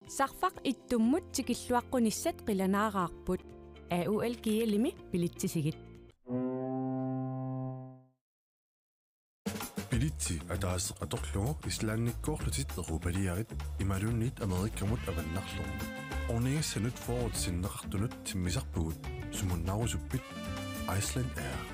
Sarfaq ittummut tikilluaqqunissat qilanaaraarput AUL kiilimi pilitsisigit. Pilitsi ataaseqatorlugu islaannikkoorlutit erupaliarit imalunnit amerikkamut avannarlugu. Orningissanut forwardsinneqartunut timmisarpugut sumunnarusuppit Iceland Air.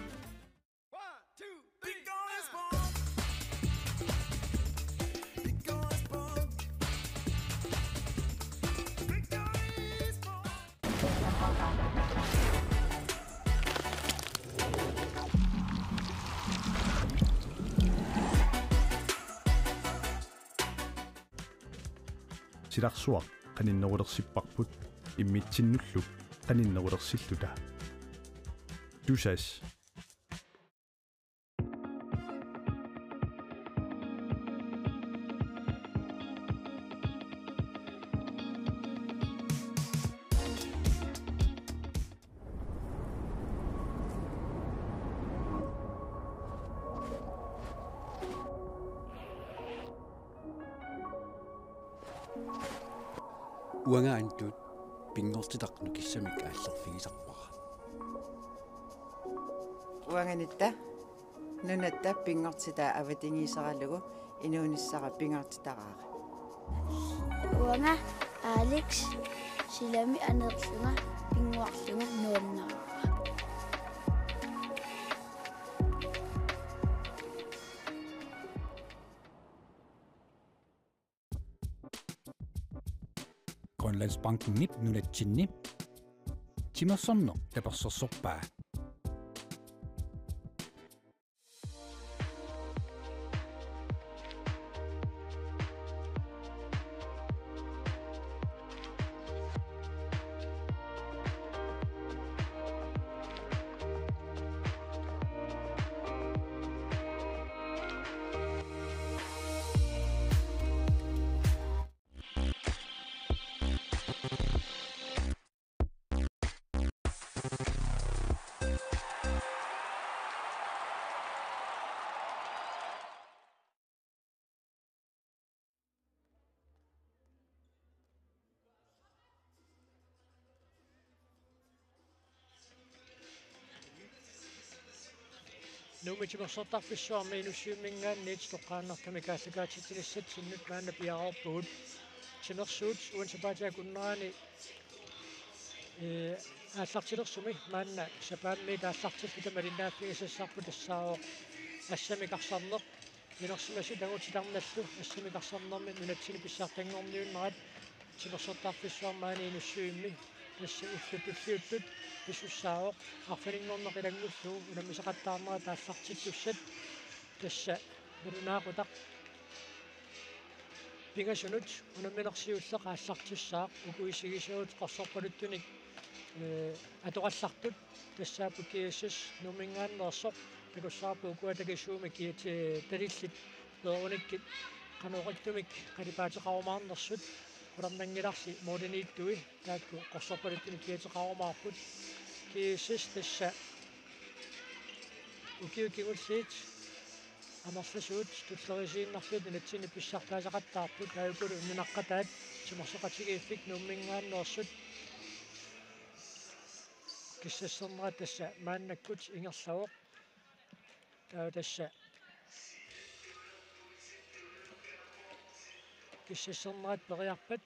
Silarsuaq qaninnerulerssipparput immitsinnullu qaninnerulersilluta tusas Uangaantut pingortitaqnu kissamik aallerfigisarpara. Uanganitta nunatta pingortita avatingiisaralugu inuunissara pingortitaraara. Uanga Alex silami anerlunga pingorlunga nuannara. Grønlandsbanken nip nunatsinni timersorno tapersorsorpaa Numitimersortarfissuarmi inussiummingaanniit toqqaannartamikaassakaatittilissat sinnut maanna piaqarpugut timersuut uansapaatiakunnerani ааллартилерсуми маанна сапаамми тааллартиллута малинааффигисассарпу тассаао ассамикарсарнеқ минерсимаси тагутиларналлу ассамикарсарнерми нунатсини писсаартангорниуннерат тимерсортарфиссуармаани инуссуимми тасса уллутуллиуттут писуссаавоқ арфанингорнеқилангуллуу унамисақаттаарнера тааллартиллуссат тасса нунаақутақ пигасунут унамминерсиуллеқ ааллартуссаақ укуисигисуут қорсорпалуттуник атораллартут тассаапу киассас нумингааннерсоқ пикуссаарпу укуатагисууми киати талиллит лоониккит канооқиттумик қалипаатеқарумаарнерсут урамнангиларси моденииттуи таакку қорсорпалуттуник киатеқарумаарпут киассас тасса укиукигуллиит амарсасуут тутлерисииннарлут натсини писсартаасақаттаарпут таакулу нунаққатаат тимерсоқатигииффик нуммингааннерсут киссассернера тасса мааннаккут ингерлавоқ таа тасса киссассернерат периарпат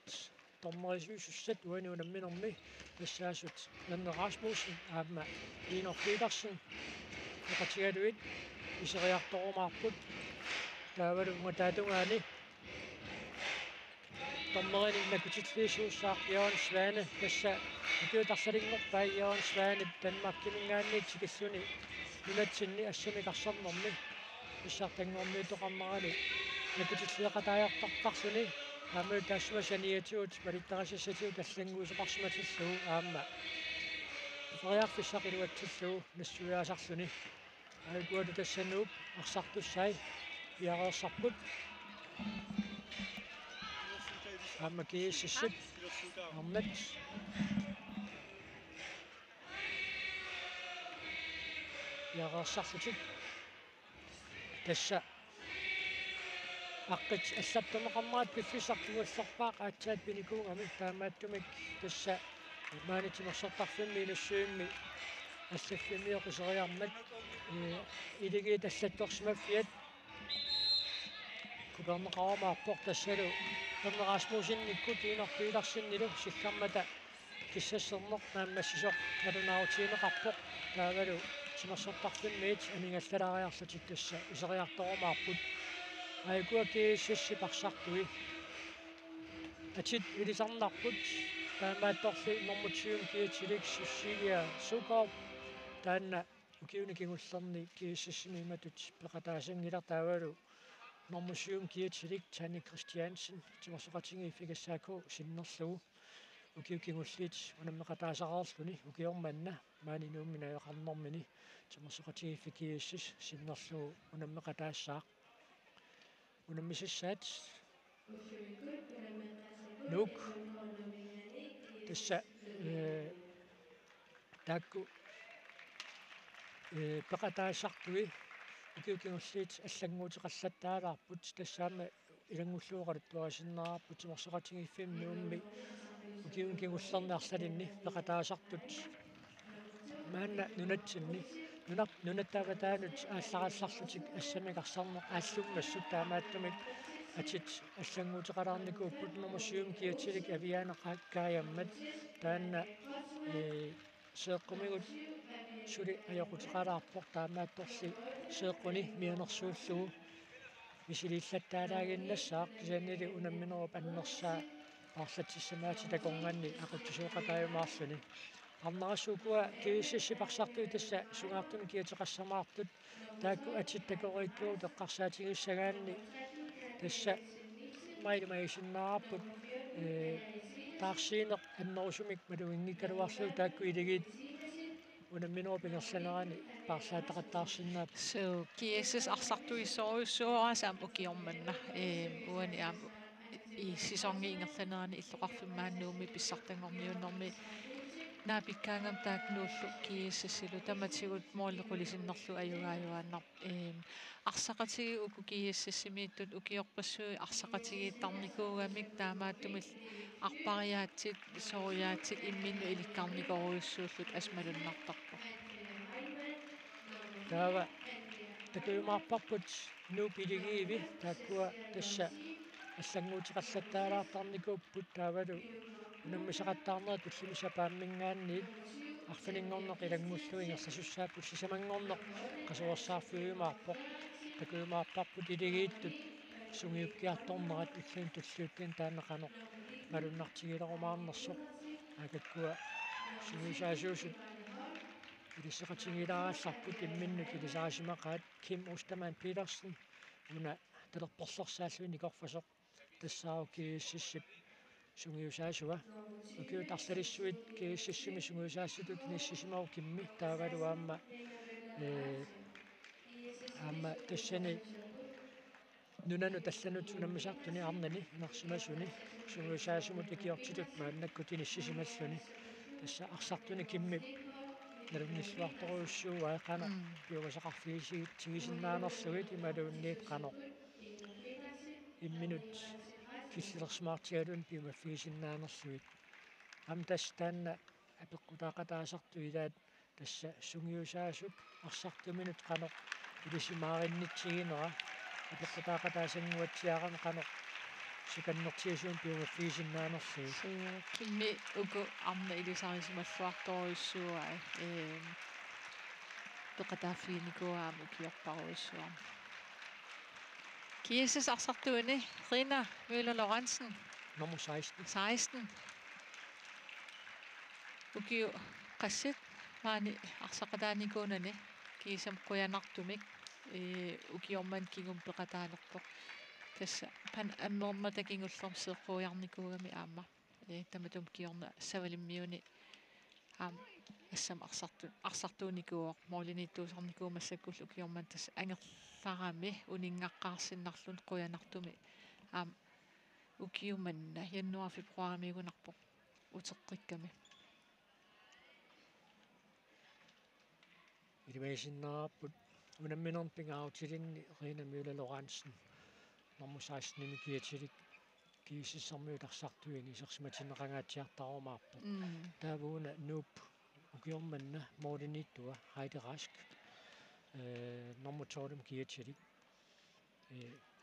тормерисуусуссат уани унамминерми тассаасут нанне Расмусен аама Инор Петерсен эқатигалуит исериарторумаарпут таавалу унгатаатунгаани тормерини накутиллиисууссаақ Иоан Сване тасса укиутарсалингорпаа Иоан Сване Данмаркимингаанни тикиллуни нунатсинни ассамикарсарнерми писсаартангорни тоқарнерани накутиллиақатаajартартарсуни ааму тассумасаниатиут малиттарасассатиут таллангуусеқарсиматиллуу аама фариарфиссақилуатсиллуу нассуяасарлуни айгуату тассанууп арсартуссай пиареерсарпут аама кииссассат арнат пиареерсарлутик тасса аққит аллаттумақарнаат пиффисартуалларпаақ аатсаат пиникуугами таамааттумик тасса маанитимерсортарфимми илуссуимми аллаффимиоқисериармат илигит аллаттуарсимаффиат купернеқарамаарпор тассалу пернераасмуусинниккут иинарпииларсиннилу силлармата киссассернеқ нааммассисоқ налунаарутиинеқарпоқ таавалу тимерсортарфиммиит анингаллалаариарлутик тасса исериарторумаарпут айгуакииссисси парсартуи атит илисарнарпут таамаатторли нормутсиум киитилик суссигиа сукар таанна укиуникигуллерни кииссиссими иматут пеқатаасангилар таавалу нормусиум киитилик Тани Кристиансен тимерсоқатинги фигассааку синнерлугу укиукигуллит унаммеқатаасараарлуни укиорманна маанинуумминаёқарнэрмини тимерсоқатинги фикииссис синнерлугу унаммеқатаассаақ унаммисиссаат нук тасса таакку пеқатаассартуи укиукигуллит аллангуутеқаллаттаалаарпут тассаама илангуллуоқалут туарисиннаарпут тимерсоқатингиффим нуумми укиукигуллерни арлалинни пеқатаасартут маанна нунатсинни нунаттааватаанут аалларалларлутик ассамигарсарне ааллуммассут таамааттумик атит аллангуутеқалаарникууппут нормусиум киатилик авианеқааккаяммат таанна сеэққумигут сули аёқутеқалаарпор таамаатторли сеэққуни мианерсууллугу мисилиллаттаалагиннассаақ кисаннили унамминеруп аннерсаа арлатиссамаати такорнганни ақутсуоқатааюмаарлуни арнарасуукуа кииссисси парсартуи тасса сугаартуни киатеқассамаартут таакку атиттакорииккуу теққарсаатигиссагаанни тасса майлимаисиннаарпут таарсиинеқ аннерусумик малуингиккалуарлуу таакку илигит унамминерупингерсанерани парсаатеқаттаарсиннаап so kiisis arsartuissoruissuorasaam ukiormanna uani aamu i sisongiingerlanerani illoqarfimmaannuumi pissartangorniunnermi naapikkaangam taaknuullu kiississilu tamatigut moollequlisinnerlu ajugaayuaannar arsaqatigi uku kiississimiittut ukiorpassui arsaqatigiittarnikuugamik taamaattumil arpariaatsit soriaatsit imminnu ilikkarnikoruissuullut asmalunnartarpu таава такуймаарпарпут нуупилигииви тааккуа тасса аллангуутеқаллаттаалаартарникууппут таавалу унаммисақаттаарнера туллимисапааммингаанниит арфалингорнеқ илангуллуи ингерсасуссааппут сисамангорнеқ қасуарсаарфуимаарпоқ такуймаарпарпут илигииттут сунгиуккиарторнерат уллуин туллуутtiin таанеқанеқ малуннартигилерумаарнерсоқ акаккуа сунгисаасуусут илиссеқатигилараалларпут имминнут илисарасимақаат Ким Устаман Петерсен уна талерпорлерсааллуи никорфасоқ тассаау кииссиссип сунгиусаасуа укиутарлалиссуит кииссиссими сунгиусаассутут ниссисимау кимми таавалуаама аама тассани нунану талланут унаммисаартуни арнани инарсимасуни сунгиусаасумут икиортитут мааннаккути ниссисималлуни тасса арсартуни кимми налунниллуарторуйуссууа қана пиугасақарфигисигит тигисиннаанерлугит ималуунниит қано имминут киллерсмаартигалун пиугаффигисиннаанерлугит ам тастаанна апеққутаақатаасарту илаат тасса сунгиусаасук арсартуминут қано илисимаариннитсигинера апеққутаақатаасангуатсиарами қано сиканнертиасуун пиугаффигисиннаанерлугит kimmi uku arna ilisarisimalluartoruissuaa peqataafiinikuaam ukiorparuissuam kiisis arsartuuni Rina Møller Lorentzen nummer 16 ukiu qassit maani arsaqataanikuunani kiisam quyanartumik ukiorman kingum peqataanerpoq tassa pan ammermatakingullorm seeqquujarnikuugami aamma tamatum kiorna savalimmiuni assam arsartuunikuuor mooliniittuusarnikuumassakkullu ukiorman tassa angerlarami uningaqqaarsinnarlun quyanartumi ukiumanna januar februarimigunarpoq uteqqikkami ilimaisinnaarput unamminerpingaarutilinni Rina Møller Lorentzen нормусаассними киатилик киисиссармиуларсартуини исерсиматинеқангаатсиартарумаарпо таавууна нууп укиорманна моодиниттуа хайдераск нормуторлум киатилик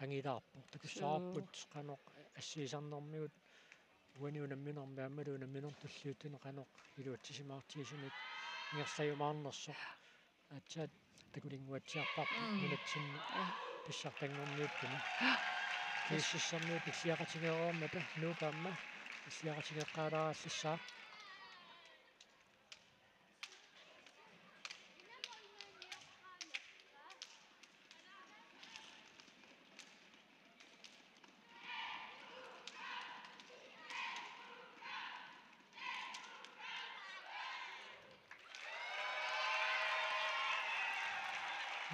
ангилаарпо такуссаарпут қаноқ ассиисарнэрмиут уаниунамминэрмиаммалуунамминертуллиутtuни қаноқ илуатсисимаартиисумик ингерсаюмаарнерсоқ атсаат такулингуатсиарпарпу нунатсинни писсартангорниуттуни кииссиссармиут иллиақатигеруармата нуукаамма иллиақатигеққаларааллиссаа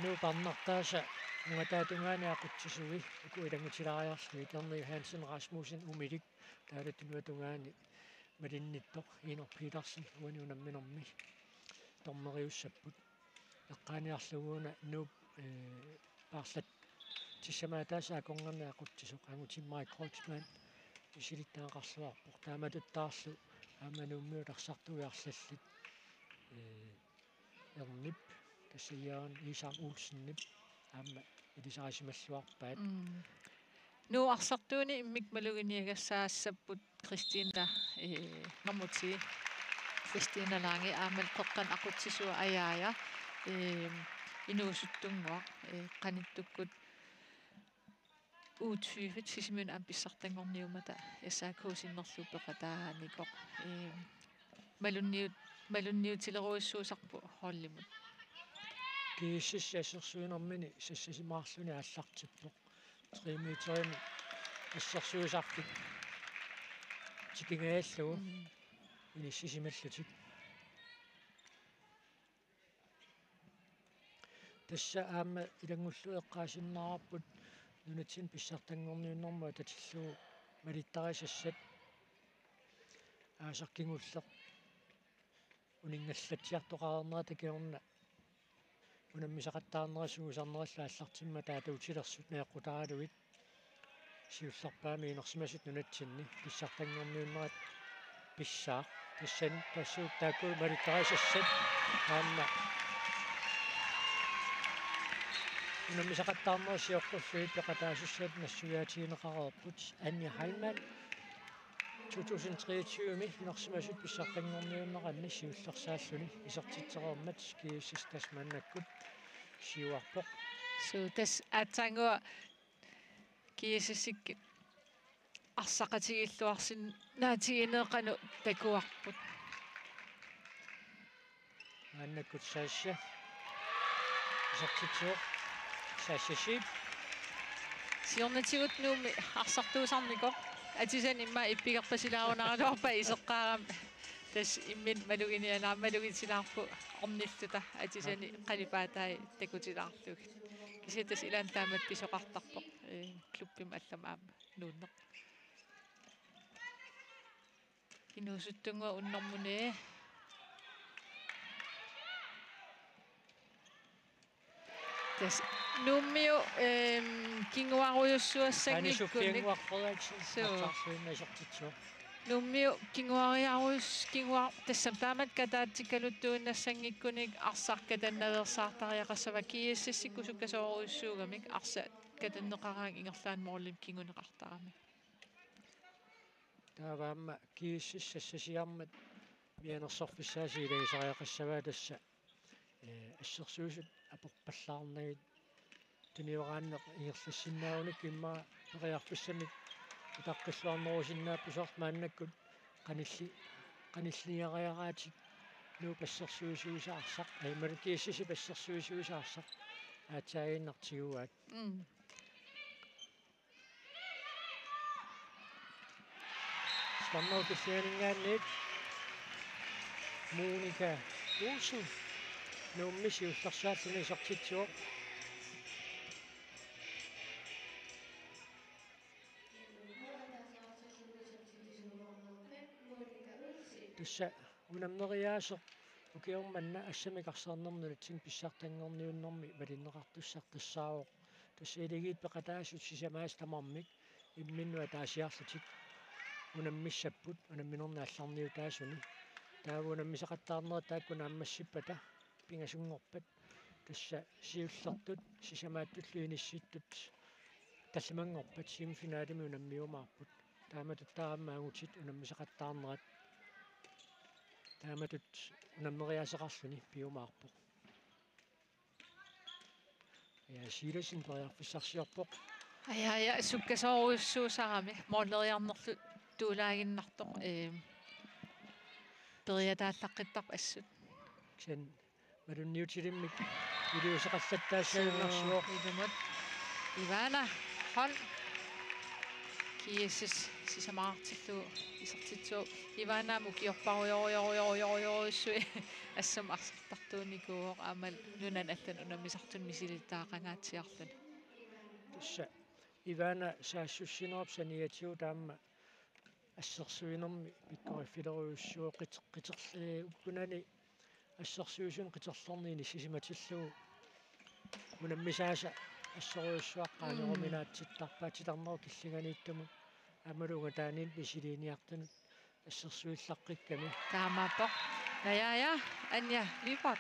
nu parnartaasa ungataatungaaniaqutсисуи уку илангутилариарсуи Керни Хансен Расмусен умилик таалаттунуатунгаани малинниттоқ Инор Питерсен уаниунамминерми тормериуссаппут эққааниарлугууна нууп парлат тиссамаатааса аконгерниақутсисоқ ангутиммай Кройцман исилиттаақарлуарпоқ тааматуттаарлу ааманууммиуларсартуиарлаллит ернип тассаяан Исаак Улсеннип аама илисарисималлуарпаат nu арсартууни иммик малугиниагассаассаппут Кристина нормути Кристина Ланге аамал қоққан ақутсисуа аяая инуусуттунгуа қаниттуккут U20 сисимун амписсартангорниумата ясаакуусиннерлупеқатааникоқ малунниутилеруиссуусарпу холлимут кииссиссассерсуинэрмини сассасимаарлуни аллартиппоқ 3 метрими ассерсуусартик тикингааллугу иниссисималлутик тасса аама илангуллу эққаасиннаараппут нунатсин писсартангорниуннэрмуа татиллуу малиттарисассат аасаркингуллеқ унингаллатсиартоқарернера такиорна унаммисақаттаарнерасуусарнералла аллартимма таатаутилерсут неэққутаралуит сиулларпаами инерсимасут нунатсинни писсартангорниуннерат писсаа тассан тассуут тааккуу малиттарисассат аама унаммисақаттаарнерасиоққуллуит пеқатаасуссаат нассуяатиинеқареерпут Anja Heimann 2023 инерсимасут писсартангорниуннеранни сиуллерсааллуни исертитсереермат кииссистасманнаккут сиуарпоқ so тас атсангуа кииссик арсақатигиллуарсин наатигинеэқану такуарпут аннаккут саасса исертитсеоқ саассасип сиорнатигут нууми арсартуусарникоқ атисан имма иппигерпасилаарунаралуарпа исеққаарам тас иммин малугинианаа малугитилаарпу орниллута атисани қалипаатаи такутилаарлуг киситас илаан таамат писоқартарпоқ клуббим аллам аама нууннеқ инуусуттунгуа уннэрмуни тас нуммиу кингуаруйуссуассангиккуник нуммиу кингуар тассам таамат катаатиккалуттуиннассангиккуник арсар катаннаверсаартариақассава кииссиссиккусуккасооруйуссуугамик арса катаннеқараан ингерлаан морлим кингунеқартарами тааваама кииссиссассасиармат мианерсорфиссаасиилагисариақассаваа тасса ассерсуусут апорпаллаарнагит туниорааннеқ ингерлассиннаагуник имма периарфиссамик утаққиллуарнерусиннааппусоорт мааннаккут қаниллиариараатик нуу пассерсуусуусаарсақ аймалукииссиси пассерсуусуусаарсақ аатсаагииннартигуаат скаммаукиссианингаанниит Моника Улсен нууммисиуллерсааллуни исертитсуоқ тусса унамнериаасо укиорманна ассамикарсаарнернулатсин писсартангорниуннэрми малиннеқартуссартассаавоқ тассаилигиит пеқатаасут сисамаас тамармик имминнуа таасиарлутик унаммиссаппут унамминернаалларниу таасуни тааву унаммисақаттаарнера тааккуна аммассиппата пингасунгорпат тасса сиуллертут сисамааттуллу иниссииттут таллимангорпат симфинаалими унаммиумаарпут тааматут таамаагутит унаммисақаттаарнерат тааматут унаммериасеқарлуни пиумаарпо я силасин периарфиссарсиорпоқ ая суккасооруссуусарами мооллериарнерлу туулаагиннартоқ периатааллаққиттарп ассут ксэн малунниутилиммик илиусеқаллаттаассагуннарсуоқ идумат ивана хол киесис сисамаартиллу исертитсуу ивана мукиорпаруйоруйоруйоруйоруйоруйссуи ассам арсартартууникуоқ аамал нунан аллан унаммисартун мисилиттаақангаатсиарлун тусса ивана саассуссинерап саниатиу таама ассерсуинерми пиккориффилеруйуссуо қитерлээ уккунани ассерсуисун қитерлерниини сисиматиллуу унаммисааса ассеруйуссуаққаанеруминаатситтарпаатиларнеру киллиганииттаму амалунга таанин мисилиниартунут ассерсуиллаққикками таамааппо я анья липат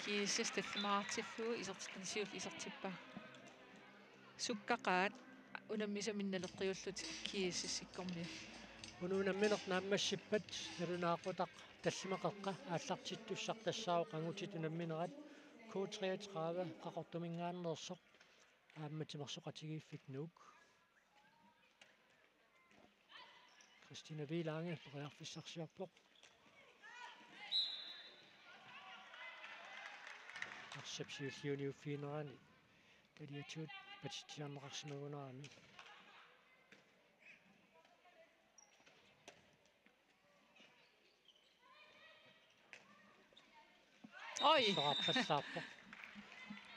кисистэллимаартиллуу исертитсиул исертиппа суккақаат унаммисаминналеққиуллут кииссиккорми унунамминер нааммассиппат налунаақутақ таллимақеққа ааллартиттуссар тассаау қангутит унамминерат K33 қақортумингааннерсоқ аамматимерсоқатигииффик нук Christina Wielange периарфиссарсиарпоқ арсапсиуллиуниуффиинерани талиатуут патитсиарнеқарсимагунерами ой сораппассаарпоқ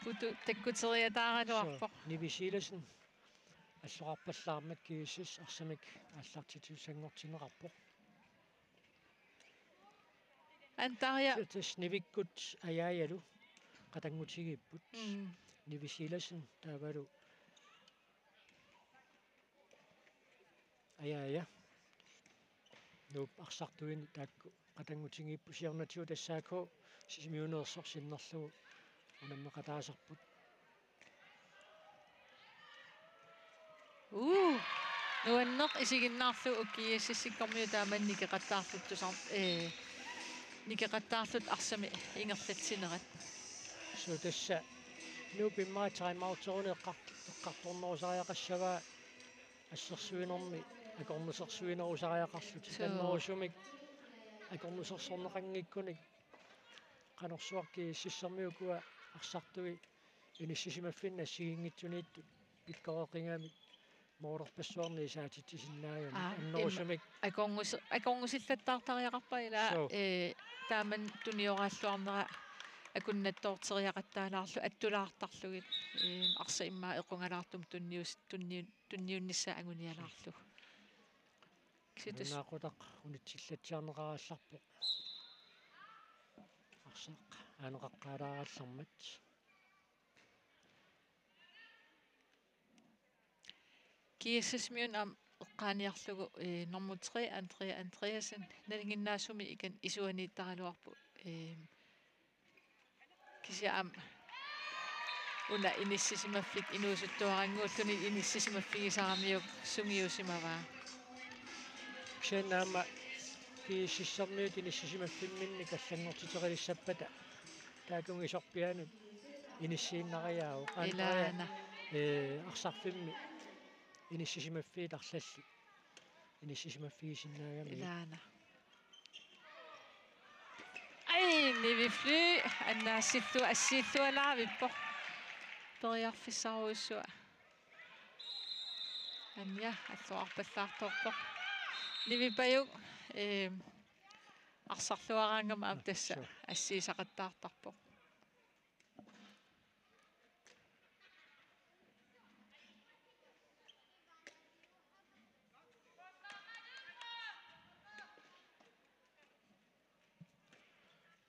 путу таккутериатаагалуарпоқ нивисиласен аллоқарпаллаармак кииссис арсамик ааллартитусангортинеқарпоқ антария тас нивиккут аяаялу қатангутигиппут нивисиласен таавалу аяая нуп арсартуин таакку қатангутигиппу сиарнатиу тассаако сисимиунеерсор синнерлугу унаммеқатаасарпут нуаннеқ исигиннаарлу уккиассиссиккормиу тааманникеқаттаарлут тусар никеқаттаарлут арсами ингерлатсинерат so тасса нупиммаа таймаутсорунеққарторнерусариақассаваа ассерсуинерми акорнусерсуинерусариақарлут таннерусумик акорнусерсорнеқангиккуник канорсуарки сиссермиукуа арсартуи иниссисимаффинна сигингитсуниитту пиккореқингами моорерпассуарни саатитсисиннааями аннерусумик акорнусиллаттаартариақарпа ила тааман туниорааллуарнера акуннаттоортериақаттаалаарлу аттулаартарлугит арса иммаа эқунгалаартум тунниуннисса агуниалаарлу наақутақ унитсиллатсиарнеқараалларпо арсақ аанеқаққаалаарааллармат киессисмиун ам эққааниарлугу норму 3 Andreasen налингиннаасуми икан исуанииттаралуарпу кисиам уна иниссисимаффик инуусуттуарангууллуни иниссисимаффигисарамиук сунгиусимаваа ксенаама кииссиссермиут иниссисимаффимминни каллангортитерилиссаппата таакунгисорпианут иниссииннариаау илаана арсарфимми иниссисимаффиит арлалли иниссисимаффигисиннаагами илаана ай нивифлу аннаассиллу ассииллуалаавиппо периарфиссаруйуссуа анья аллуарпаллаарторпо нивипаюк арсарлуараангама ам тасса ассиисақаттаартарпо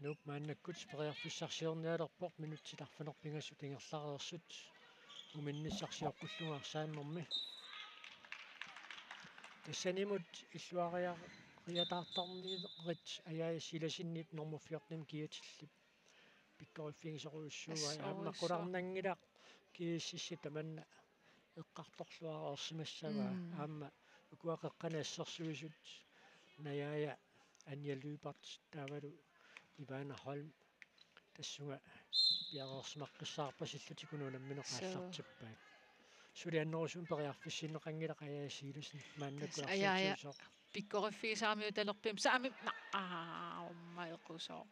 нук мааннаккут периарфиссарсиорниалерпоқ минутсиларфанерпингассут ингерлареерсут уминниссарсиоққуллугаарсааннэрми тассанимут иллуариатартарнилерит аяа силасиннип нормуффиортним киатиллип пиккориффигисоруйуссууа ааммаққуларнангила кииссисси таманна эққарторлуараерсимассаваа аама укуақеққанассерсуисут наяя аньялюпарт таавалу ивана холм тассуга пиареерсимаққиссаарпасиллутикунуунамминеқааллартиппаат сулианнерусун периарфиссинеқангила қаяасиилусни мааннакуарсуусоо пиккориффигисаамиу талерпим саами маеқусоо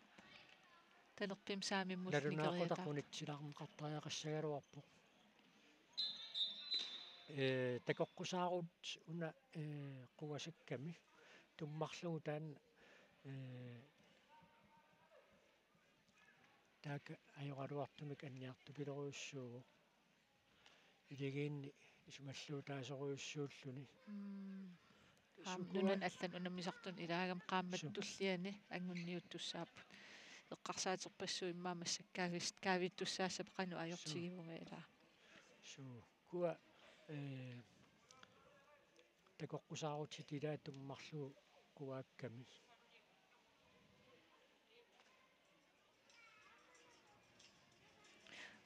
талерпим саами мулникериата налунаақутақунитсилаарм қартариақассагалуарпо такоққусаарут уна қуасакками туммарлугу таанна таак ajorалуартумик анниартупилеруйуссуугу илигиинни исумаллуутаасоруйуссууллуни нунан аллан унаммисартун илагам qaammattulliani ангунниуттуссааппут эққарсаатерпассуу иммаама саккаагист каавиттуссаассап қану ajortigivunga илаа суу куа такоққусаарутит илаа туммарлугу куаакками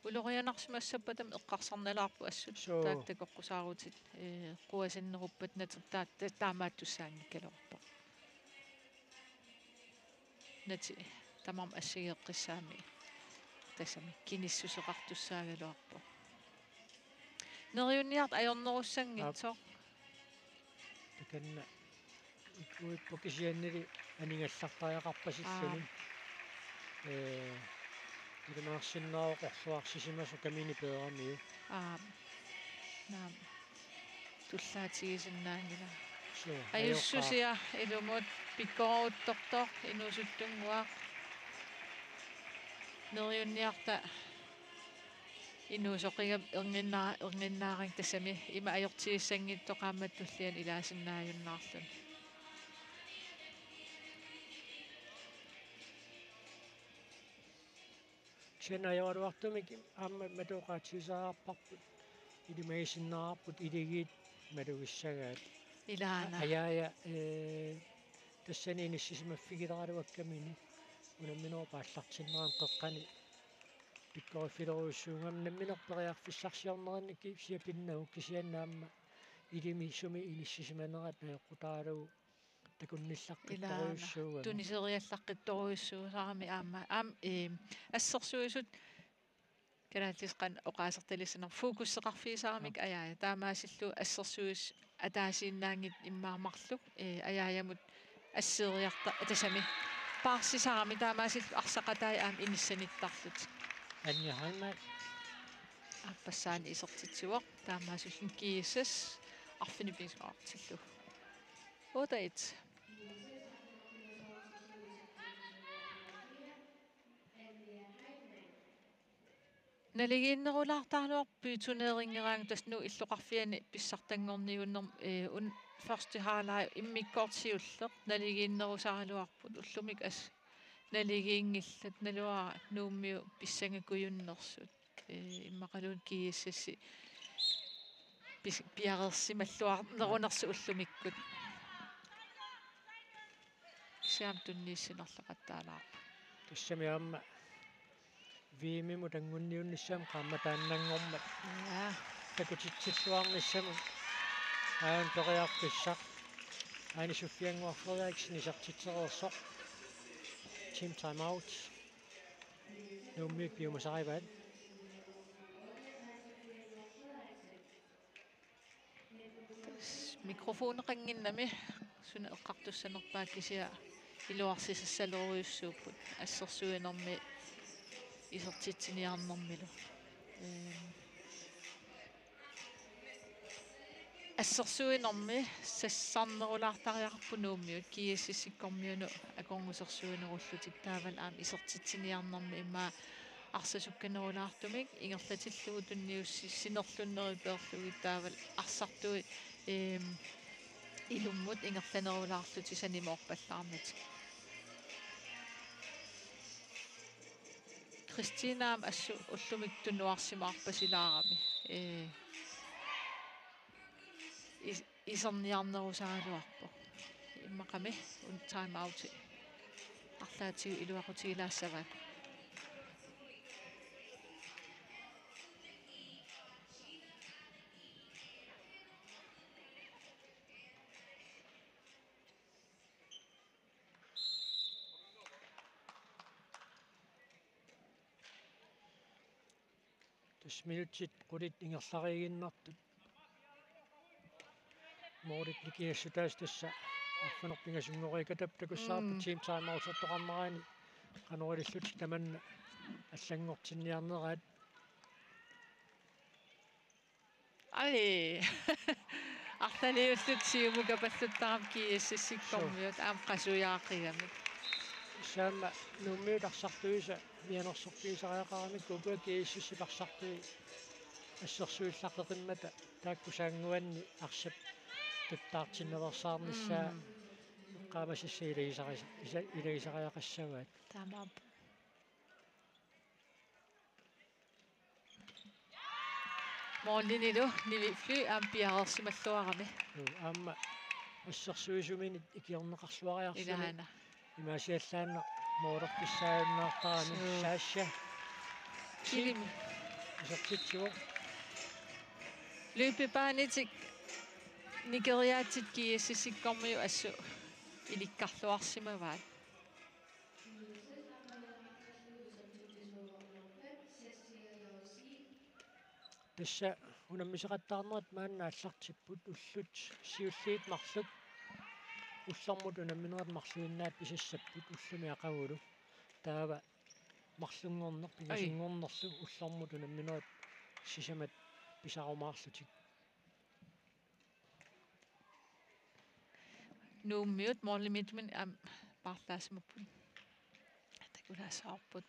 улорианарсимассаппатам эққарсарналаарпу ассут таактакоққусаарутит қуасиннеруппат натертаат таамааттуссаангиккалуарпа нати тамам ассигеэққиссаами тассами киниссусеқартуссаагалуарпа нериунниарт ajornerussangitсоо таканна икуиппокисианнили анингаллартариақарпасиллуни илмаарсиннаоқорсуарсисимасу камини пеэрамиу наам туллаатигисиннаангила аюссусиа илумут пиккоруутторто инусуттунгуа нериунниарта инусоқига эрниннаарин тассами има ajortigiссангиттоқааматтуллиан илаасиннааюннаарлун ченайоруартумик аама матуқаатисаарпарпут илимаисиннаарпут илигиит малугиссагаат илаана аяая тассани ниссисимаффигилералуаккамини унамминоо пааллартиннеран қеққани пиккориффилеруйуссуунгам намминерпериарфиссарсиорнеранники сиапиннагу кисианнаама илими суми иниссисиманерат наёққутаалугу такунниллаққитторуйуссууга тунисериаллаққитторуйуссуусаарами аама ассерсуисут канаатисқан оқаасерталиссанер фокуссеқарфиисаарамик аяая таамаасиллу ассерсуис атаасииннаангит иммаамарлу аяаямут ассериарта атасами паарсисаарами таамаасиллу арсақатай аам иниссаниттарлут анниахаймат аппассаани исертитсуақ таамаасуллун кииссас арфиниписуартиллу одайт налигииннерулаартаалуар пиутунеерингераанг тасну иллоқарфиани писсартангорниуннер ун ферсти хаалаа иммиккоортиуллеқ налигииннерусааралуарпут уллумик ас налигиингиллат налуара нууммиу писсангакуйуннерсут иммақалуун кииссасси пиарерсималлуарнерунерсу уллумиккут кисаам туннииссинерлақаттаалаарпа тассамиаама виимиму тангунниунниссаам qaammatааннангормат такутитсиллуарниссаму аан периартиссақ аани суффиангуарфериакс нисартитсереерсоқ team time out нууммиут пиумасариваат микрофонеқангиннами суна эққартуссанерпаа кисиа илуарсисассалеруйуссууппут ассерсуинерми исертитсиниарнэрмилу ассерсуинерми сассарнерулаартариақарпу нууммиут кииссиссиккормиуну акорнусерсуинеруллутик таавал аам исертитсиниарнэрми имма арсасукканерулаартумик ингерлатиллугу тунниусси синерлуннери пеерлуги таавал арсартуи илуммут ингерланерулаарлути санимоорпаллаарнат Christinaam assu ullumik tunnuarsimаарpasилаарами isernniarnerusaaluarpo immaqami un time out арлаатигу илуақутигилаассават тасминутсит qulит ингерларигиннартут моорит ликиассутаас тасса арфанерпингасунгорикатап такуссаарпу тим тайм аутертоқарнараани qanорилlut таманна аллангортинниарнераат али арлалиуллут сиумука паллуттарам кииссиккормиут аам qasuyaaqigami саама нуммиут арсартуиса мианерсорпиисариақарамикку куа кииссисипарсартуи ассерсуиллақеқиммата тааккусаангуанни арсап туттаартинневерсаарниссаа qaamасисса илисариақассаваат тамаап мооллинилу нивифлу ампиарерсималлуарами аама ассерсуисуминит икиорнеқарлуариарсуми илаана имаасиаллаанна моолерписсааюннаартарами саасса килими исертитсуо лүпипаанитик никериаатит кииссиккормиу ассу иликкарлуарсимаваат тасса унаммисеқаттаарнерат маанна аллартиппут уллут сиуллиит марлут уллормут унамминерат марлуиннаат писассаппут уллуми ақагулу таава марлунгорнер пигасунгорнерлу уллормут унамминерат сисамат писарумаарлутик нууммиут мооллимитмин ам парлаасмаппут такулаасаарпут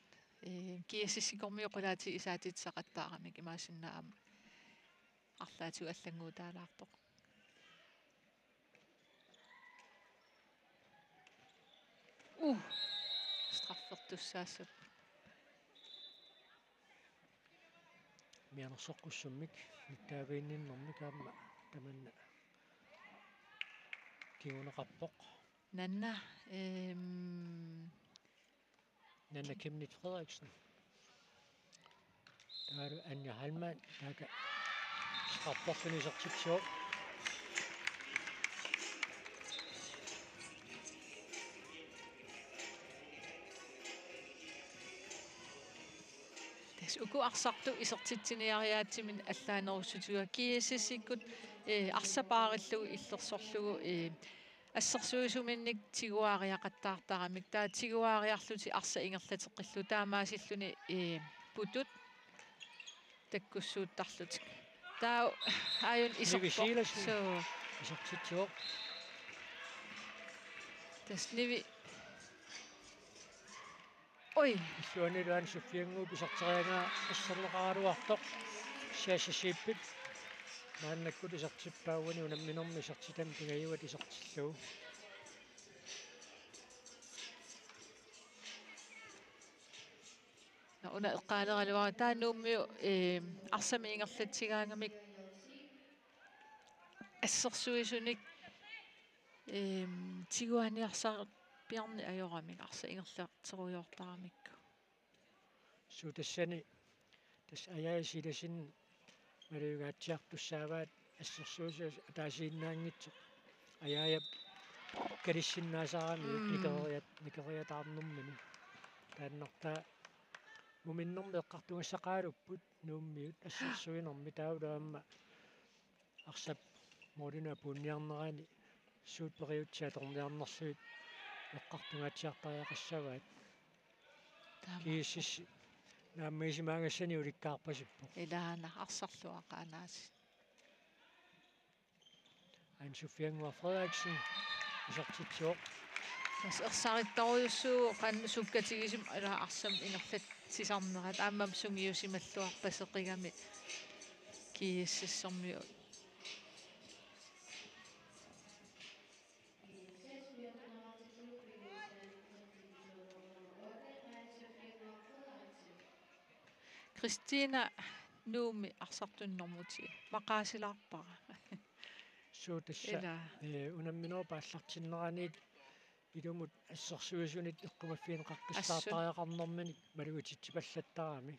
кииссиккормиу qulaati исаатитсақаттаарамик имаасиннаама арлаату аллангуутаалаартоқ страффертуссаассап мианерсоққуссуммик миттаавиинниннэрмик аама таманна кигунеқарпоқ нанна Nanna Kemnit Frederiksen. Der er Anja Halman, der kan skrabboffen i sig tipsjov. Tässä uku arsartu isertitsiniariaatimin allaanerussutiga kiississikut arsapaarillugu illersorlugu ассерсуисуминник тигуариақаттаартарамик таа тигуариарлути арса ингерлатеққиллу таамаасиллуни путут таккуссууттарлутик таа аюн исерпо со исертитсоо тэсниви ой иллуанилуан суффиангуу писартериангаа ассерлеқаралуартоқ сиассисиппит мааннаккут исертиппаагуни унамминерми исертитам пигаюат исертиллуу уна эққаалералуара таанууммиу арсами ингерлатсигаангамик ассерсуисуник тигуаниарсаа пиарни ajорамик арса ингерлаартеруйортарамикку сутассани тас аяасиласин малугаатсиартуссааваат ассерсуусуус атаасииннаангитсо аяая кариссиннаасарами никериатаарнэрмани тааннартаа муминнэрми эққартугассақаалуппут нууммиут ассерсуинэрми таулаамма арсап молина пунниарнерани суут периутсиаторниарнерлуит эққартугаатсиартариақассаваат кииссис нааммисимаагассани уликкаарпасиппо илаана арсарлуақаанаasi Ан Суфиангуа Frederiksen исертитсоо тас ерсариттаруйуссуу қаннусуккатигисим ала арсам ингерлатсисарнерат ааммам сунгиусималлуарпасеқигами кииссиссэрмиу Christina nuumi arsartunnormuti maqaasilaarpara suutassa unamminoo paallartinneraniit ilumut assorsuisunit eqqumaffiin qaqqissaartariaqarnermani malugutittipallattarami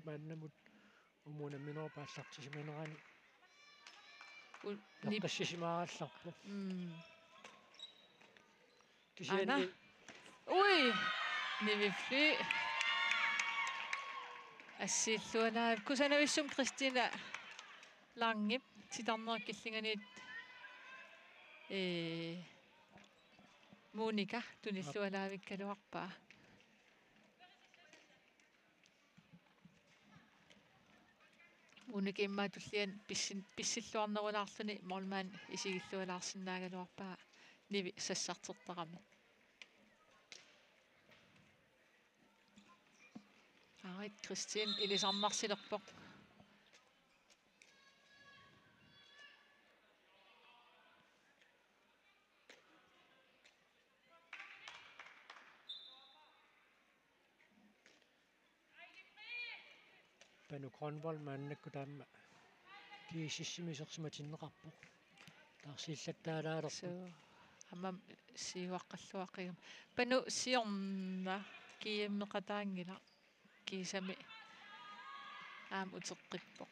maannamut umunamminoo paallartisimanerani eqqassisimaarallarpu Anna. Ui, nivifly. Assilluana kusanavissum Kristina Langip titarnerkillinganiit Monika tunillualaavikkaluarpaa. Monika immaatullian pissilluarnerulaarluni molmaan isigillualaarsinnaagaluarpaa nivi sassartertarami. Ait Kristin ilisarnarsilerpoq. Panu Grønvold maannakku taamma kiisissimisersimatinneqarpoq taarsiillattaalaarerpu Amam siuaqqalluaqigam panu siorna kiimmeqataangila kiisami uteqqippoq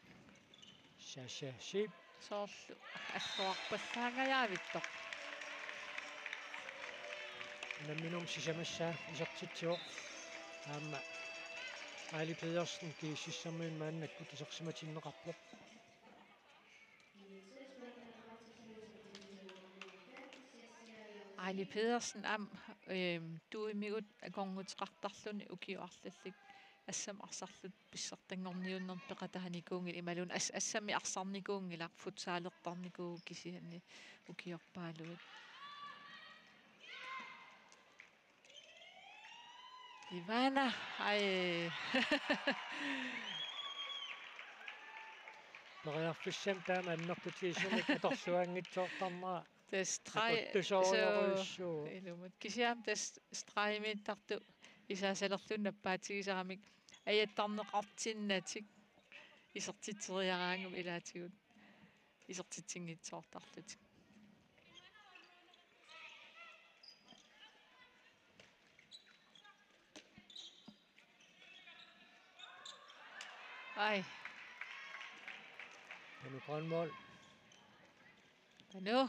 sasasiip soorlu alluarpallaangajaavittoq namminum sisamassaa isertitsuoq taamma Ali Pedersen kiississammiin maannakku tisersimatinneqarpoq Ali Pedersen tuimigut akongutiqartarluni ukiuarlallik assam arsarlut pissertangorniunner peqatahanikuungil imalun assami arsarnikuungila futsaaleqtarnikuu kisianni ukiorpaalugut Ivana Periarfissam taama annertutiisumik atorsuangitsoortarnera ilumut kisiam tas straimiittartu isaasalerlunna paatigisaramik ajattarneqartinnatik isertiteriaraangum ilaatigut isertitsingitsoortarlutik Ai Panu Grønvold Panu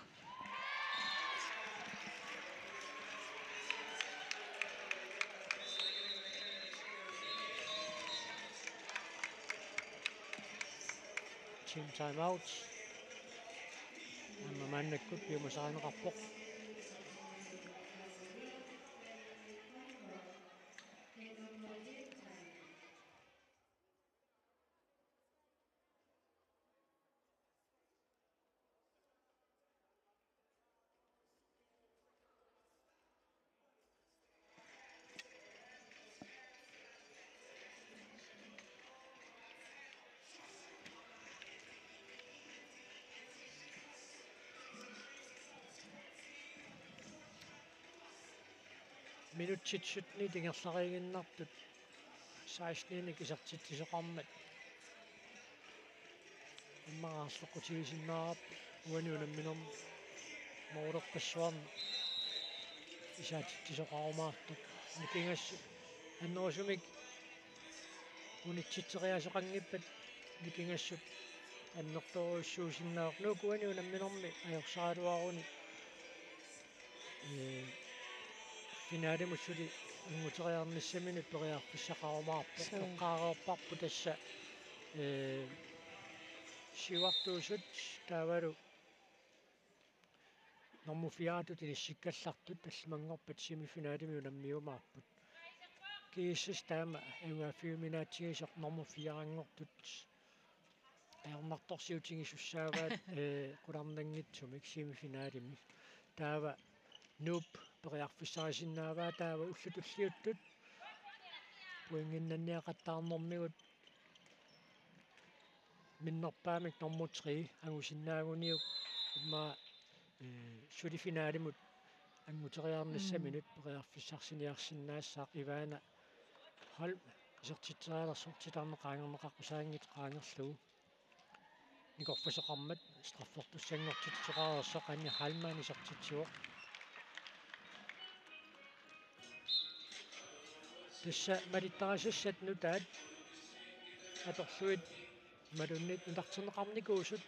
team timeout amma maannakkut piumasaaneqarpoq minutitsutni tingerlariginnartut 16-nik isertitsisoqarmat immarаарloqqutigisinnaarap uaniunamminerm mooleqqassuarna isaatittisoqarumaartuq nikingassu annerusumik unitsitseriasoqanngippat nikingassut annertoruissuusinnaaq nuukuaniunamminermi ajorsaruaruni finaalimussuli anguteriarnissamini periarfissaqarumaarpu eqqaareerparpu tassa siuartuusut taavalu normufiaatut ilissikkallartut аллимангорпат семифиналими унаммиумаарпут кииссас таама ангааффиуминааtsигисоқ нормуфиарангортут аернарторсиутигисуссааваат qulарнангитсумик семифиналими таава нуп периарфиссарисиннааваа таава уллутуллиуттут пуингиннанниақаттаарнэрмигут миннерпаамик нормутри агусиннаагуниук имма сулифинаалимут ангутериарниссаминут периарфиссарсиниарсиннаассаақ иваана холм исертитсериалерсортитаарнеқаангернеқарпусаангит qaangerlugu никорфусоқармат страффортуссангортитсоқарерсоқ анни халмаани исертитсуоқ тасса малиттарасассат нутаат аторлуит малуннит нутартернеқарникуусут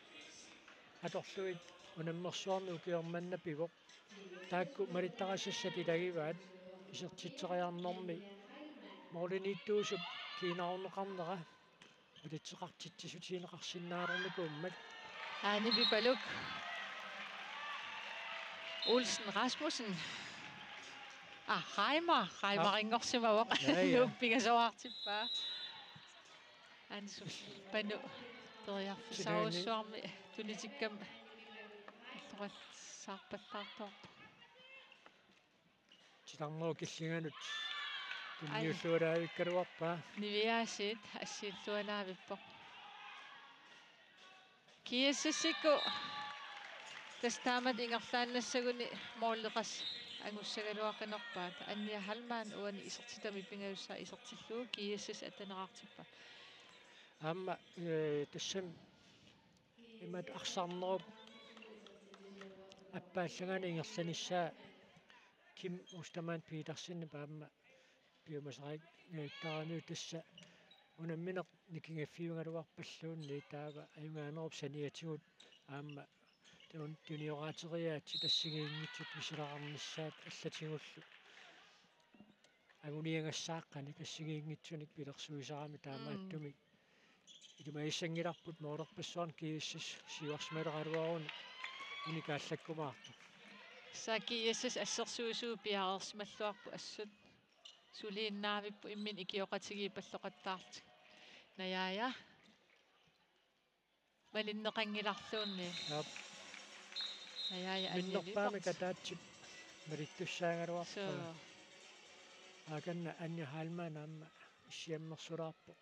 аторлуит унаммерсуарни укиорманна пивоқ таакку малиттарасассат илагиваат исертитсериарнорми моолинииттуусуп кинаарунеқарнера улитсеқартитсисутиинеқарсиннаалерникууммат Nivi Baluk Olsen Rasmussen Reimer ingorsimavaq nuuppigasauartippaa ansuf panu teriarfisauussuarmi tulitikkam аллорат саарпаллаарторт тиларнеру киллинганут тунниуллуалаавиккалуарпаа нивиаасит ассииллуалаавиппо киэссисикку тастаамат ингерлааннассагуни мооллеқас ангуссагалуақинерпаат анниа халмаан уани исертитами пингаюссаа исертиллуу киэссис атанеқартиппа амма тассам имат арсаарнеруп аппааллагани ингерланиссаа ким устамаан питерсинни паамма пиумасарик таану тасса унамминеқ никингаффиунгалуарпаллуунни таава аюнгаанеруп саниатигут аама туниораатериаати тассигиингитсут мисилаарниссаат аллатигуллу агуниангассааққани тассигиингитсуник пилерсуисарами таамааттуми илумаиссангиларпут моолерпассуарн кииссис сиуарсмалеқалуаруни уникааллаккумаарту саки ессас ассерсуусуу пиаарерсималлуарпу ассут сулииннаавиппу иммин икиоқатигиипаллоқаттаарти наяя малиннеқангиларлуунни наяя миннерпаами катаатсип малиттуссаагалуарпа аканна анни хаалмаанаамма иссиаммерсулаарпу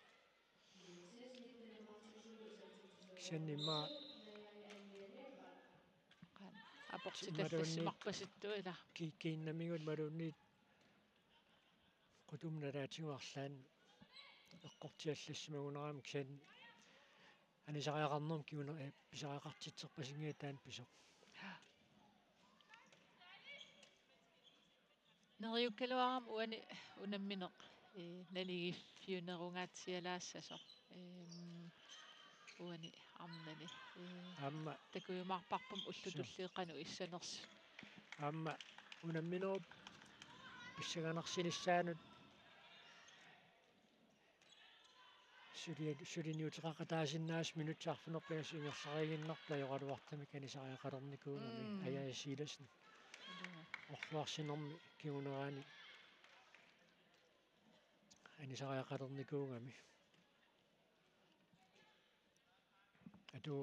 кисаннимаа апортиталлассимарпаситтуила кииннамигут малунниит qutумналаатигуарлаан эққортиаллассимагунераами кисан анисариақарнерм киуна писариақартитсерпасингиатаан писоқ нериуккалуарам уани унамминеқ налигиффиунерунгаатсиалаассасо уани арнани амма такуйумаарпарпум уллутуллиеқану иссанерси амма унамминеруп писсаганерсиниссаанут сулиниутеқақатаасиннаас минутсаарфунерпагас ингерларигиннарта йоқалуартами канисариақалерникуугами аяасиласни орлуарсинерми киунераани анисариақалерникуугами ату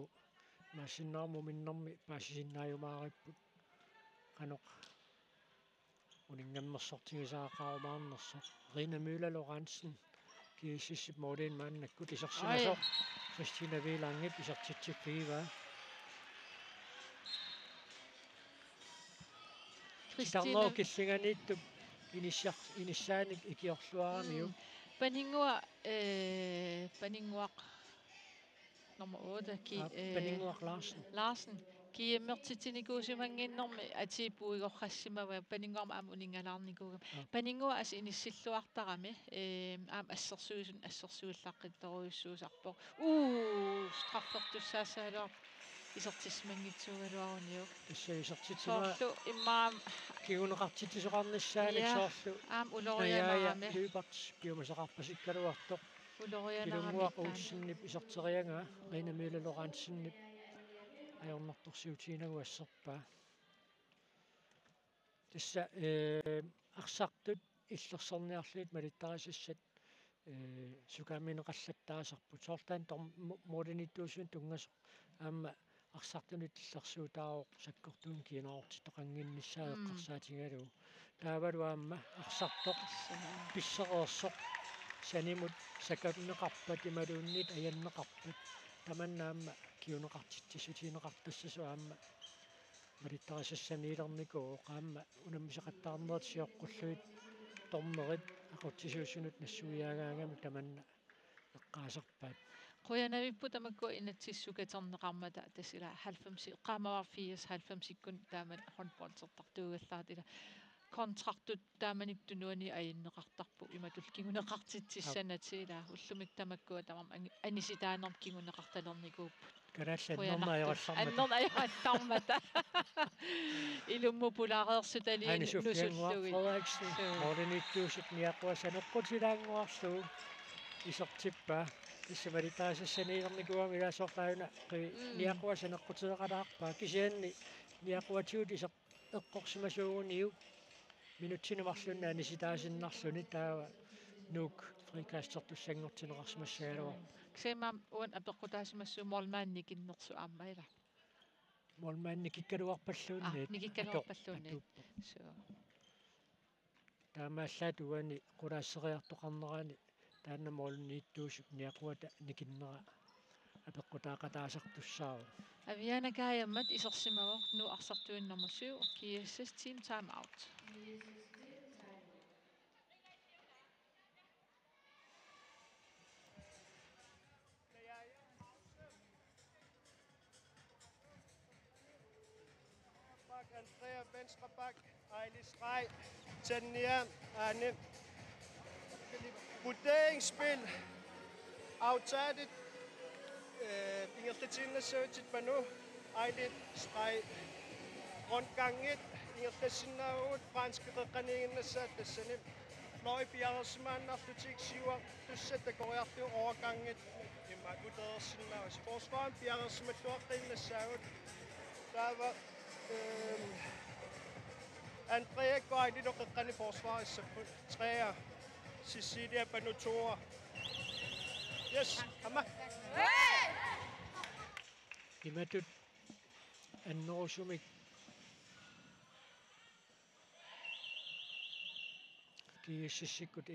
масиннаарму миннэрми паасисиннааюмаариппут каноқ унингаммерсортигисаақарумаарнерсо Rina Møller Lorentzen кииссип моолин мааннакку тисерсинасо Christina Вилангит исертитсиппигива Christina киллинганиитту иниссааник икиорлуарамиу панингуақ nummer 8 панингуақ Larsen kiimmertitsinikuusimangиннэрми атииппуигоррассимава панингуарма аама унингалаарникуугам панингуа ас иниссиллуартарами аама ассерсуиллаққитторуйуссуусарпо страффертуссаассаалуар исертисмангитсуугалуаруниу тасса исертитсима соорлу иммаам киунеқартитсисоқарниссааник соорлу аам улорианаами луипартс пиумасақарпасиккалуартоқ улорианаами улсиннип исертерианга Rina Møller Lorentzen ajornertorsiutiinaguassерпаа тасса арсартут иллерсерниарлуит малиттарисассат сукааминеқаллаттаасарпут соортаан моодиниттуусуун тунгасо аама арсартунит иллерсуутааоқ саккортуун кинаортитоқангиннссаа эққарсаатингалу таавалу аама арсартоқ писсереерсоқ санимут сакатунеқарпат ималууннит аяннеқарпат таманнаама киунеқартитсисутиинеқартассасу аама малиттарисассамиилерникуу qaamma unammisaqattaarnerit siоққуллуит тормерит qortisuussunut nassuiaagaangami tamanna eqqaasarpaat quyanavippu tamakku inatsissukaternneqarmata tasila 90 qaamavart 90-ikkun taaman håndboldsertartuugallaatila kontraktut taamanittunuani ajinneqartarpu imatul kinguneqartitsissanatila ullumik tamakkua tamam anisitaanerm kinguneqartalernikууpput annernajorattarmata ilummu pulaareersutaliin nusullugit Mordenittuusut niaqquasaneqqutilaanguarluu isertippaa исsamалитаасассаниерникуами илаасортааюна ниаққуасанеққутеқалаарпаа кисианни ниаққуатиут исеқ эққорсимасуугуниу минутсинумарлунна аниситаасиннарлуни таава нук фрикастертуссангортинеқарсимассагалуар ксемам уан апеққутаасимассуу молмаанни киннерсу ааммаила молмаанни киккалуарпаллуунни никиккалуарпаллуунни со таамааллаатуани қулаассериартоқарнерани таанна молнииттуусук ниақуата никиннера апеққутаақатаасартуссаава авианакаяммат исерсимавор ну арсартуиннэрмусуу KSS team time out Andrea venstre bak, Ejli Streg, Tanja, Anne. Vurderingsspil. Aftaget. Inger Christina Søtit Manu, Ejli Streg. Rundgang 1, Inger Christina 8, franske rekaningene satte sig nemt. Fløj Bjerresmand, atletik 7, du sætter går jeg til overgang 1. Det er meget godt at sige mig. Forsvaren Bjerresmand, du har rimelig savet. Der var Andrea går i det rette forsvar i sekund 3. Cecilia Banutora. Yes, hammer. Imatut annorsumik kiisissikut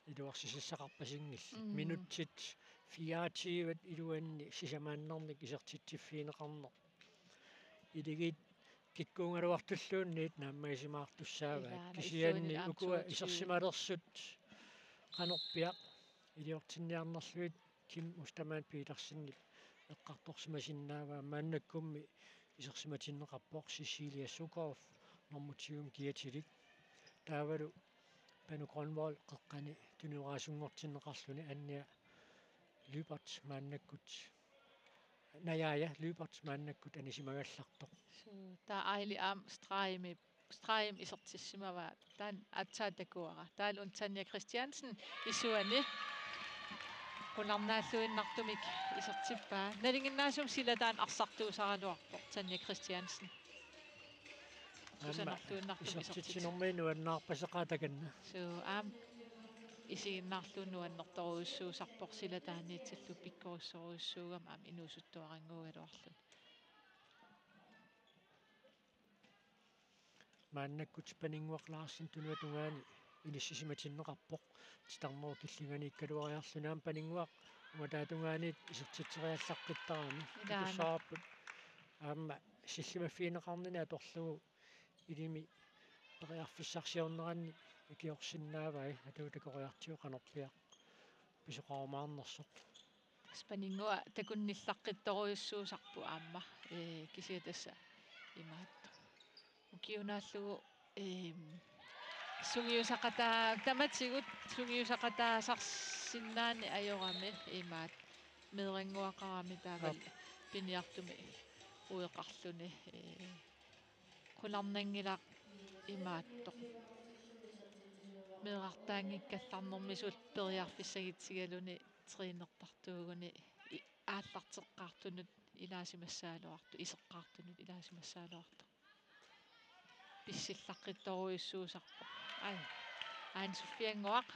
iduarsisissaqarpasingill minutsit 24 iluanni sisamaannernik isertitsiffiineqarner idigit kikkuungaluartulluunniit naammaisimaartussaava kisianni ukua isersimalersut qanorpiaq iliortinniarnerluit Kim Mustamaat Petersen eqqartorsimasinnaagaa maannakkummi isersimatinneqarpoq Cecilia Sukorf normutium kiatilik taavalu Panu Grønvold qeqqani tunuuraasungortinneqarluni annia Lybert maannakkut Najaja, Lybert maannakkut anisimagallartoq. Taa aili am straim isertissimava taan atsaatakuara. Taalun Tanja Christiansen isuani qunarnaalluinnartumik isertippaa. Nalinginnaasum sila taan arsartuusaraluarpoq Tanja Christiansen. Susanarluinnartum isertitsinormiinu annaarpaseqaatakanna. So am isiginnarluunnuannertoruussuusarpoq sila taaniitsillu pikkorissoruussuugam am inuusuttuarangualuarlun maannakkut paninguaqlaarsin tunuatungaani inissisimatinnеқарpoq titarnoo killinganiikkaluariarlunaam paninguaq umatatungaaniit isertitseriallaqqittaraami kussaarput aamma sillimaffiineqarnini atorlugu ilimi periarfissarsiorneranni ikiorsinnaavai atuutakoriartiu qanorpiaq pisoqarumaarnersoq Spaningua takunnillaqqittoroyussuusarpu aamma kisia tassa imaattu ukiunaallugu sungiusaqata tamatigut sungiusaqataasarsinnaani ajorami imaat meeringuaqarami taaval piniartumi ueqarluni qunarnangilaq imaattoq meerartaangikkallarnermisut periarfissagitsigaluni triinertartuuguni aallarteqqaartunut ilaasimassaaluartu iseqqaartunut ilaasimassaaluartu pissillaqqittoroyussuusarpu ai aan Sofiangoaq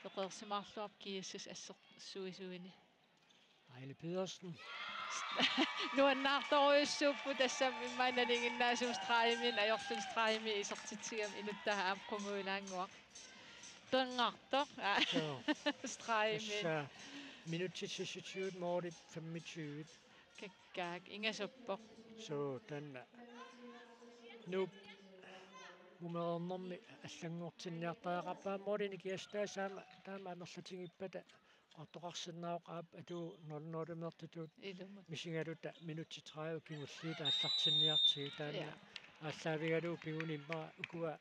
peqersimaarluarp kiissas assersuisuini Ejle Pedersen nuannaartoruissuuppu tassam immaanalinginnaasum straimin ajorlun straimi isertitsigam inuttaha aamqunguilaanguaq tungartoq straimin minutsit 26 Mordet 25 kakkaak ingasuppoq så den nu мумернэрми аллангууртинниартаақарпаа моорини киастаасаама таама амерлатингиппата артоқарсиннаоқаап атуу нолнолумертутут мисингалута минутти 30 кигуллиита аллартинниартиги таана ааллаавигалуу пигунимма укуа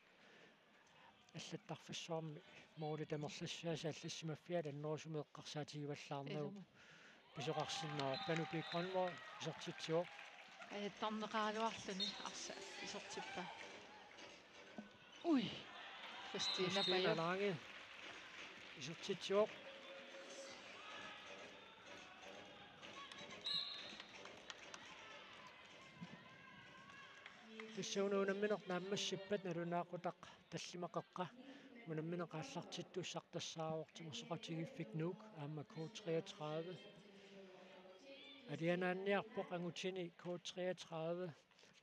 аллаттарфассуарми моори тамерлассааса аллассимаффиала аннерусумеэққарсаатигиваллаарнагу писоқарсиннао пану пикронво исертитсио тарнеқаалуарлуни арса исертиппа уй Christina Bayo Lange исертитсио писсуунуунамминеқ нааммассиппат налунаақутақ таллимақеққа мунамминеқааллартиттуссартассааруортима соқатигиффик нуук аама K33 адианаанниарпоқ ангутини K33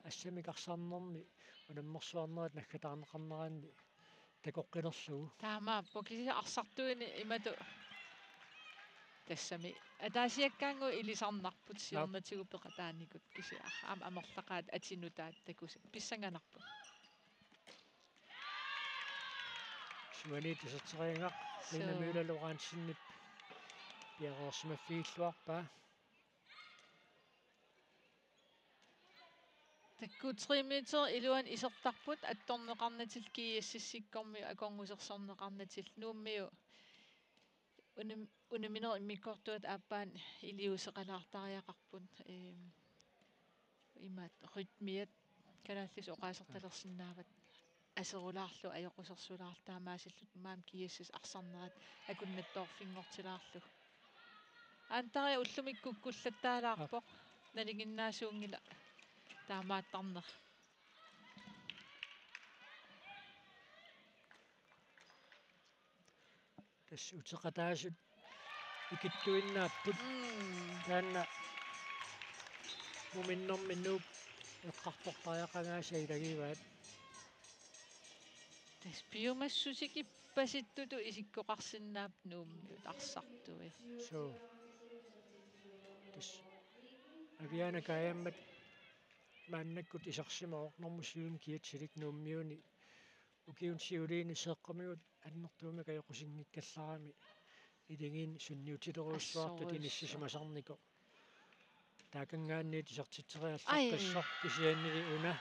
ассамикарсарнерми унаммерсуарнерат наггатаарнеқарнераанни такоққилерлугу таама покиси арсартуини имату тассами атаасиаккаангу илисарнарпут сиорнатигу пеқатааникут киси аама амерлақаат атинутаат такуси писсанганарпут сумани тисертериангақ линамиулалураансиннип пиареерсимаффииллуарпаа такку 3 минутер илуан исертарпут атторнеқарнатил киассиссиккорми аконгусерсорнеқарнатил нууммиу унаминер иммиккортуат ааппаан илиусеқалаартариақарпут имаат ритмиат канааллис оқаасерталерсинаават асерулаарлу аёқусерсулаартаамаасиллут маам киассис арсарнерат акуннаттоорфингортилаарлу аантари уллумиккуккуллаттаалаарпоқ налигиннаасуунгила таамааттарнер тас утеқатаасут икиттуиннааппут таанна муминнэрминнууп эққартортариақангааса илагиваат тас биомассусики паситтуту исиккоқарсиннаап нууммиут арсартуи so тас авиана каяммат мааннаккут исарсимаорнэрмусиун киатсилик нууммиуни укиун сиулиини сеэққамиут аннэртуумика йоқусингиккалларами илингин сунниутилеруссуартут иниссисимасарнико таакангаанниит исертитсериаллаққиссор кисианнили уна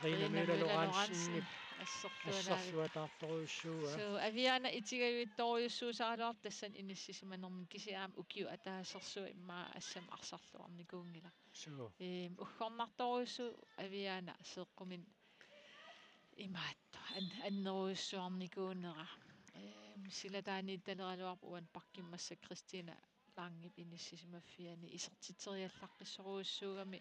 ринамиулалураансиннип ассерлуатаарторуйуссууа so авиана итигавиитторуйуссуусаалуар тассан иниссисиманерми кисиаам укиу атаассерсуа иммаа ассам арсарлуарникуунгила so уххорнарторуйуссу авиана сеэққумин имаатто аннеруйуссуарникуунера силатааниитталералуарпу уан паркиммасса Кристина Lange иниссисимаффиани исертитсериаллаққиссоруйуссуугами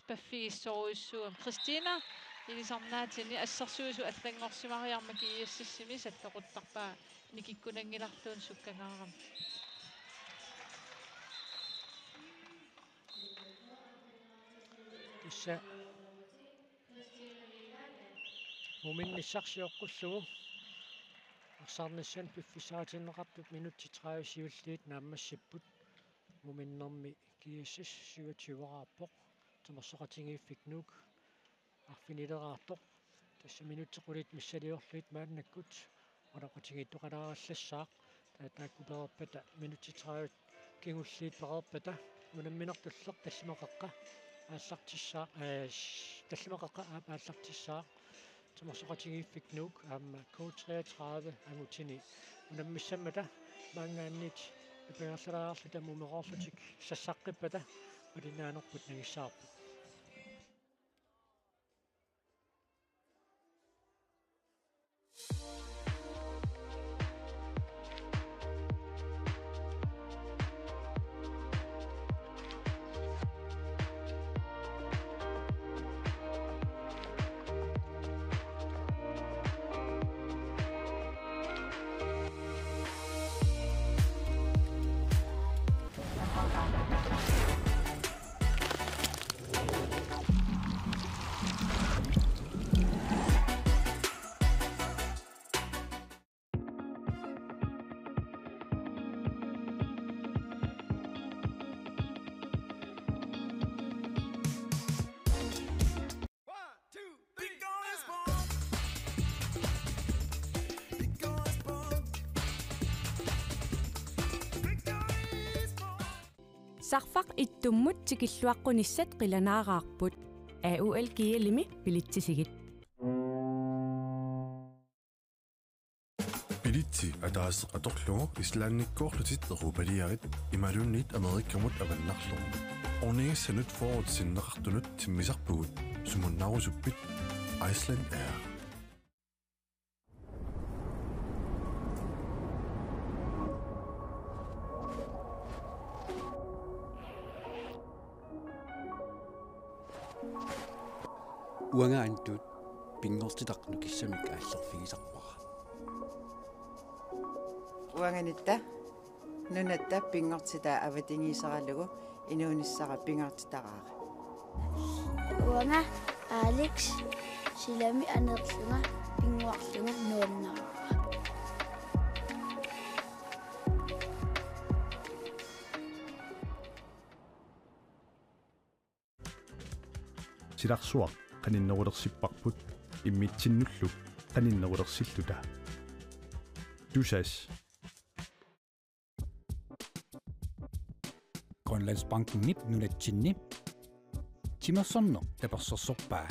паффигиссоруйуссуугам Кристина илисарнаатини ассерсуусу аллангорсимариарма кииассиссими сатторуттарпаа никиккунангиларлуун суккангаарам тисса муминниссарсиоққуллугу арсаарнisсан пиффисаатиннеқарпут минутти 30 сиуллиит нааммассиппут муминнэрми киассис сиутсивараарпоқ тамерсоқатингииффик нук арфинилераартоқ тасса минуттеқулит миссалиорлуит мааннаккут орақатингиттоқалаараллассаақ таатааккуперерпата минутти 30 кингуллиит перерпата мунамминертуллеқ таллимақаққа ааллартиссаа таллимақаққа ааллартиссаа тамерсоқатингииффик нук аама K33 ангутини унаммиссаммата маангааннит ипеерлаарлута мумеқорлутик сассаққиппата алинаанерпут нагиссаарпут Sarfaq ittummut tikilluaqqunissat qilanaaqaarput. AUL kiilimi pilitsisigit. Bilitsi ataas atorlugu islaannikkoorlutit erupaliarit imalunnit amerikkamut avannarlugu. Ornigissanut forwardsinneqartunut timmisarpugut sumunnarusuppit Iceland Air. Uangaantut pingortitaqnu kissamik aallerfigisarpara. Uanganitta nunatta pingortita avatingiisaralugu inuunissara pingortitaqaaqa. Uanga Alex silami anerlunga pinguarlunga nuannaaqa. Silarsuaq qaninnerulersipparput immitsinnullu qaninnerulersilluta. Tusas Grønlandsbanken nip nunatsinni. Timersorno tapersorsorpaa.